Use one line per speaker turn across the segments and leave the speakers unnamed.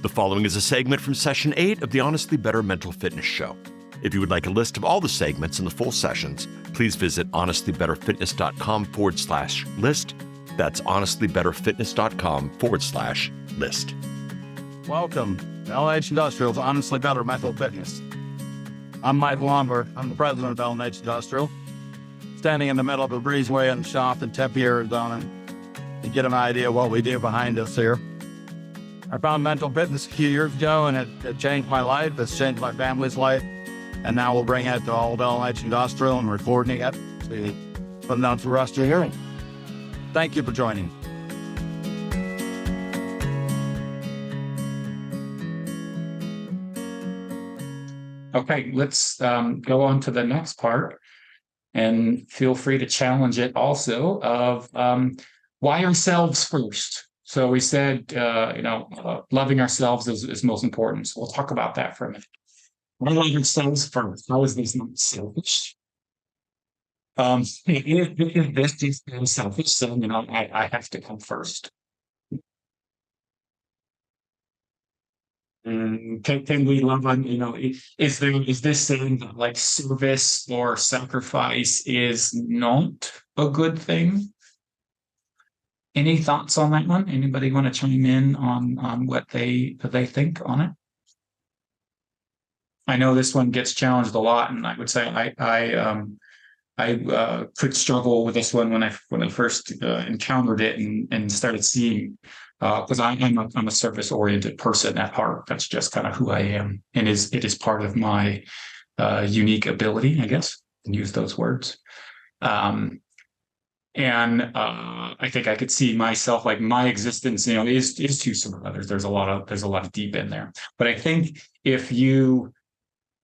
The following is a segment from Session 8 of the Honestly Better Mental Fitness Show. If you would like a list of all the segments and the full sessions, please visit honestlybetterfitness.com/list. That's honestlybetterfitness.com/list.
Welcome to LH Industrial's Honestly Better Mental Fitness. I'm Mike Lomber. I'm the president of LH Industrial, standing in the middle of a breezeway in the shop in Tempe, Arizona, to get an idea of what we do behind us here. I found mental fitness a few years ago, and it changed my life. It's changed my family's life. And now we'll bring it to all of LH Industrial and recording it to put it out for us to hearing. Thank you for joining.
Okay, let's go on to the next part, and feel free to challenge it also of why ourselves first. So we said, loving ourselves is most important. So we'll talk about that for a minute. Why love ourselves first? How is this not selfish? If this is selfish, so I have to come first. Can we love on, is this saying that like service or sacrifice is not a good thing? Any thoughts on that one? Anybody want to chime in on what they think on it? I know this one gets challenged a lot, and I would say I could struggle with this one when I first encountered it and started seeing, because I'm a service oriented person at heart. That's just kind of who I am, and it is part of my unique ability, I guess, and use those words. And I think I could see myself, like my existence, is to serve others. There's a lot of deep in there. But I think if you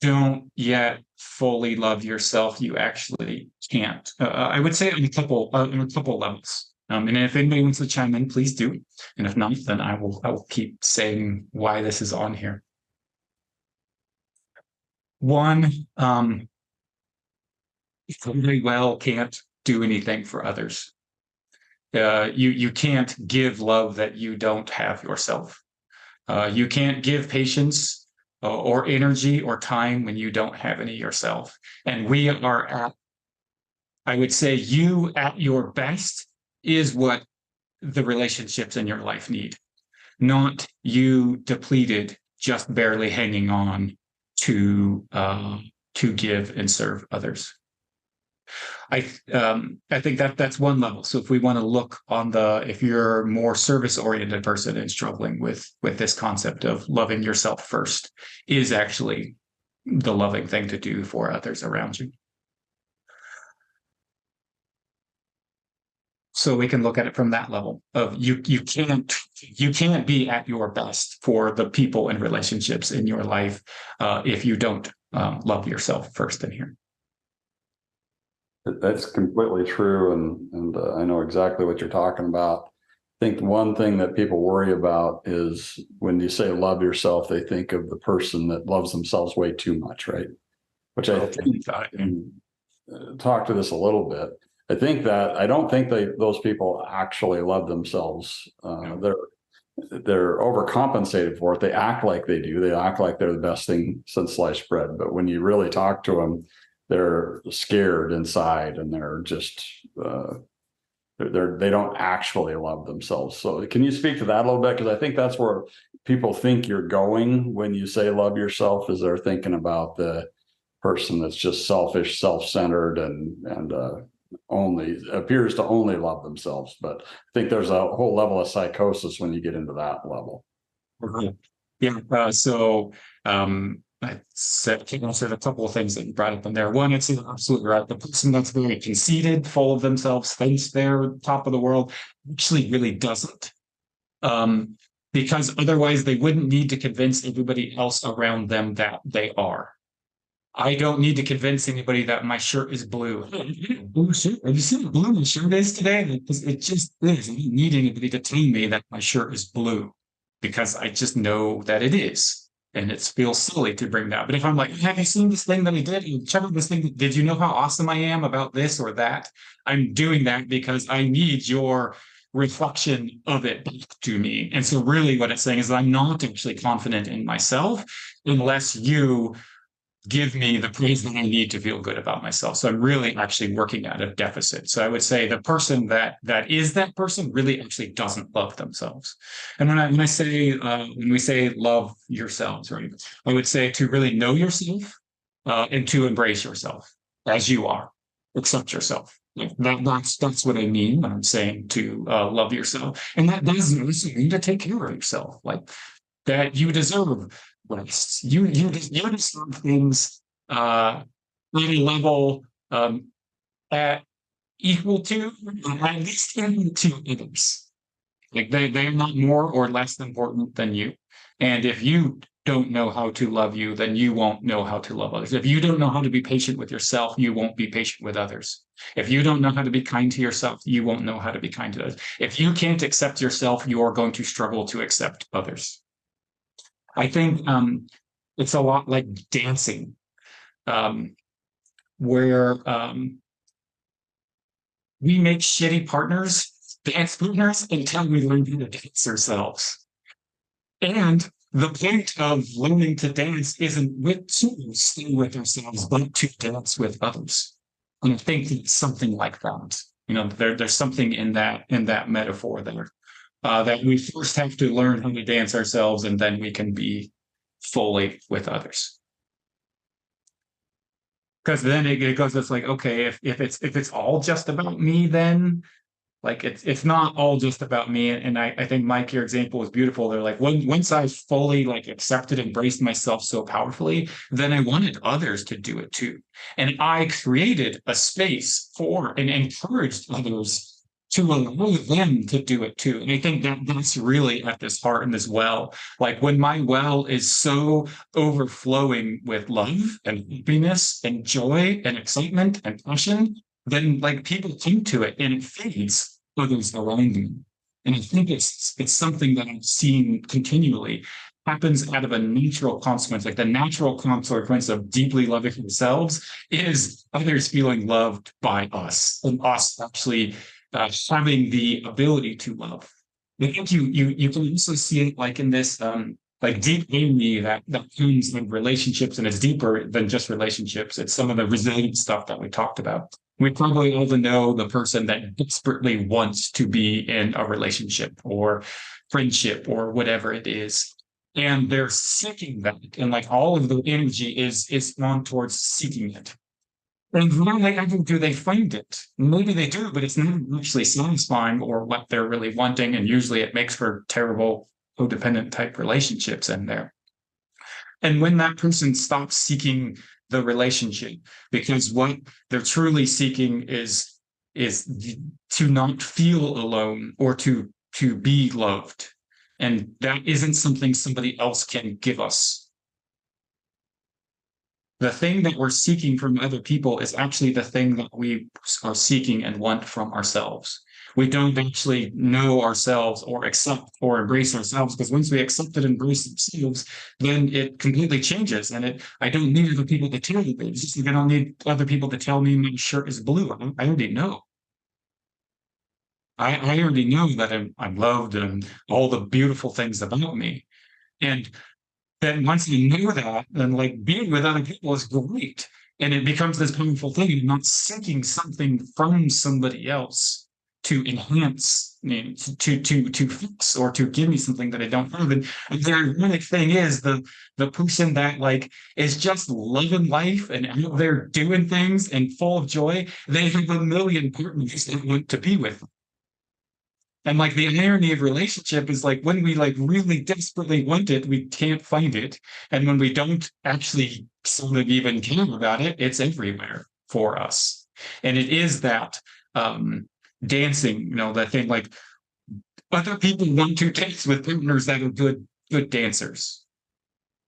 don't yet fully love yourself, you actually can't. I would say on a couple levels. And if anybody wants to chime in, please do. And if not, then I will keep saying why this is on here. One, you very well can't do anything for others. You can't give love that you don't have yourself. You can't give patience or energy or time when you don't have any yourself. And we are I would say you at your best is what the relationships in your life need, not you depleted, just barely hanging on to give and serve others. I think that's one level. So if we want to look on if you're a more service-oriented person and struggling with this concept of loving yourself first is actually the loving thing to do for others around you. So we can look at it from that level of you can't be at your best for the people and relationships in your life if you don't love yourself first in here.
That's completely true, and I know exactly what you're talking about. I think one thing that people worry about is when you say love yourself, they think of the person that loves themselves way too much, right? Which I think, talk to this a little bit. I don't think those people actually love themselves. They're overcompensated for it. They act like they do. They act like they're the best thing since sliced bread. But when you really talk to them, they're scared inside, and they're just they don't actually love themselves. So can you speak to that a little bit? Because I think that's where people think you're going when you say love yourself, is they're thinking about the person that's just selfish, self-centered, and only appears to only love themselves. But I think there's a whole level of psychosis when you get into that level.
Yeah. I said a couple of things that you brought up in there. One, it's absolutely right. The person that's very conceited, full of themselves, thinks they're top of the world, actually really doesn't. Because otherwise they wouldn't need to convince everybody else around them that they are. I don't need to convince anybody that my shirt is blue. Blue shirt? Have you seen how blue my shirt is today? Because it just is. I don't need anybody to tell me that my shirt is blue, because I just know that it is. And it feels silly to bring that. But if I'm like, have you seen this thing that I did? Check out this thing. Did you know how awesome I am about this or that? I'm doing that because I need your reflection of it back to me. And so really what it's saying is I'm not actually confident in myself unless you give me the praise that I need to feel good about myself. So I'm really actually working at a deficit. So I would say the person that is that person really actually doesn't love themselves. And when we say love yourselves, right? I would say to really know yourself and to embrace yourself as you are, accept yourself. That's what I mean when I'm saying to love yourself, and that doesn't also mean to take care of yourself. Like that, you deserve rest. You deserve things at a level at equal to, at least equal to others. Like they are not more or less important than you. And if you don't know how to love you, then you won't know how to love others. If you don't know how to be patient with yourself, you won't be patient with others. If you don't know how to be kind to yourself, you won't know how to be kind to others. If you can't accept yourself, you are going to struggle to accept others. I think it's a lot like dancing, where we make shitty dance partners, until we learn how to dance ourselves. And the point of learning to dance isn't to stay with ourselves, but to dance with others. And I think it's something like that. There's something in that metaphor there. That we first have to learn how to dance ourselves, and then we can be fully with others. Because then it goes, it's like, okay, if it's all just about me, then like it's not all just about me. And I think, Mike, your example was beautiful. They're like, once I fully like accepted, embraced myself so powerfully, then I wanted others to do it too. And I created a space for and encouraged others to allow them to do it too. And I think that's really at this heart and this well. Like when my well is so overflowing with love and happiness and joy and excitement and passion, then like people come to it and it feeds others around them. And I think it's something that I've seen continually happens out of a natural consequence. Like the natural consequence of deeply loving themselves is others feeling loved by us, and us actually having the ability to love. I think you can also see it like in this like deep irony that comes in relationships, and it's deeper than just relationships. It's some of the resilient stuff that we talked about. We probably all know the person that desperately wants to be in a relationship or friendship or whatever it is. And they're seeking that. And like all of the energy is on towards seeking it. And rarely ever do they find it. Maybe they do, but it's not actually satisfying or what they're really wanting. And usually it makes for terrible codependent type relationships in there. And when that person stops seeking the relationship, because what they're truly seeking is to not feel alone or to be loved. And that isn't something somebody else can give us. The thing that we're seeking from other people is actually the thing that we are seeking and want from ourselves. We don't actually know ourselves or accept or embrace ourselves, because once we accept and embrace ourselves, then it completely changes. And I don't need other people to tell me. It's just like I don't need other people to tell me my shirt is blue. I already know. I already know that I'm loved and all the beautiful things about me. And then once you know that, then like being with other people is great. And it becomes this powerful thing. You're not seeking something from somebody else to enhance, to fix or to give me something that I don't have. And the ironic thing is the person that like is just loving life and out there doing things and full of joy, they have a million partners that want to be with them. And like the irony of relationship is like when we like really desperately want it, we can't find it. And when we don't actually sort of even care about it, it's everywhere for us. And it is that dancing, that thing like other people want to dance with partners that are good dancers.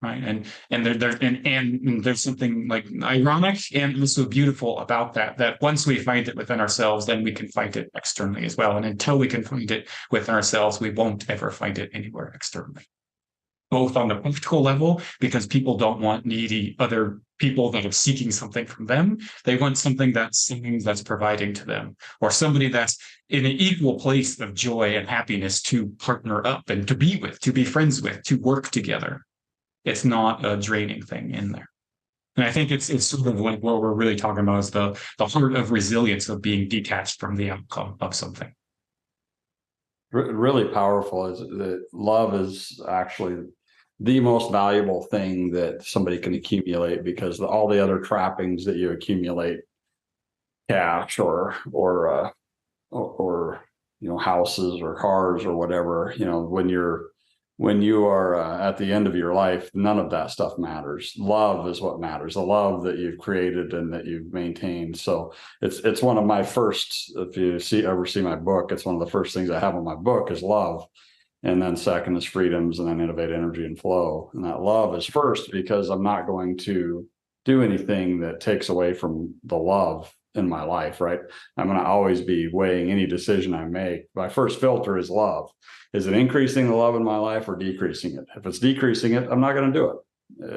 Right. And there's something like ironic and also beautiful about that once we find it within ourselves, then we can find it externally as well. And until we can find it within ourselves, we won't ever find it anywhere externally. both on the practical level, because people don't want needy other people that are seeking something from them. They want something that's providing to them, or somebody that's in an equal place of joy and happiness to partner up and to be with, to be friends with, to work together. It's not a draining thing in there. And I think it's sort of like what we're really talking about is the heart of resilience of being detached from the outcome of something.
Really powerful is that love is actually the most valuable thing that somebody can accumulate, because all the other trappings that you accumulate, cash or houses or cars or whatever, when you are at the end of your life, none of that stuff matters. Love is what matters, the love that you've created and that you've maintained. So it's one of my first, if you ever see my book, it's one of the first things I have on my book is love. And then second is freedoms, and then innovate, energy, and flow. And that love is first, because I'm not going to do anything that takes away from the love in my life, right? I'm going to always be weighing any decision I make. My first filter is love. Is it increasing the love in my life or decreasing it? If it's decreasing it, I'm not going to do it.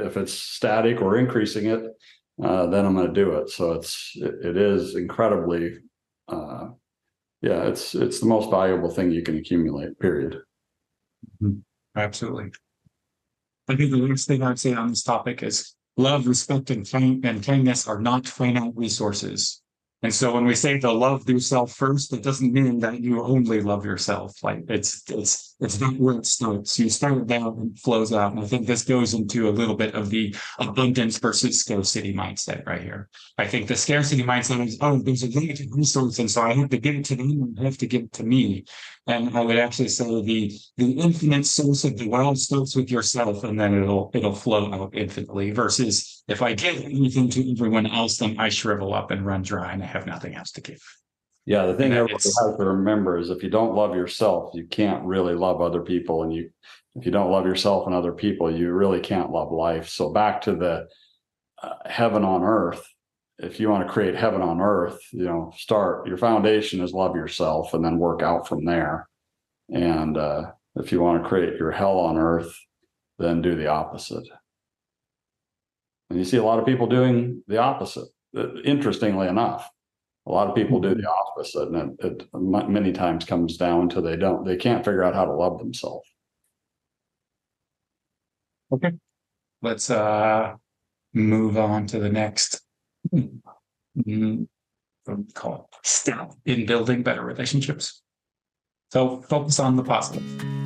If it's static or increasing it, then I'm going to do it. So it is incredibly, it's the most valuable thing you can accumulate, period.
Absolutely. I think the last thing I'd say on this topic is love, respect, and kindness are not finite resources. And so when we say to love yourself first, it doesn't mean that you only love yourself. Like it's not where it starts. You start down and it flows out. And I think this goes into a little bit of the abundance versus scarcity mindset right here. I think the scarcity mindset is, oh, there's a limited resource, and so I have to give it to them, and I have to give it to me. And I would actually say the infinite source of the world starts with yourself, and then it'll flow out infinitely. Versus if I give anything to everyone else, then I shrivel up and run dry, and I have nothing else to give.
Yeah, the thing everybody has to remember is if you don't love yourself, you can't really love other people. And if you don't love yourself and other people, you really can't love life. So back to the heaven on earth. If you want to create heaven on earth, start, your foundation is love yourself and then work out from there. And if you want to create your hell on earth, then do the opposite. And you see a lot of people doing the opposite. Interestingly enough, a lot of people do the opposite, and it many times comes down to they can't figure out how to love themselves.
Okay, let's move on to the next step in building better relationships. So focus on the positive.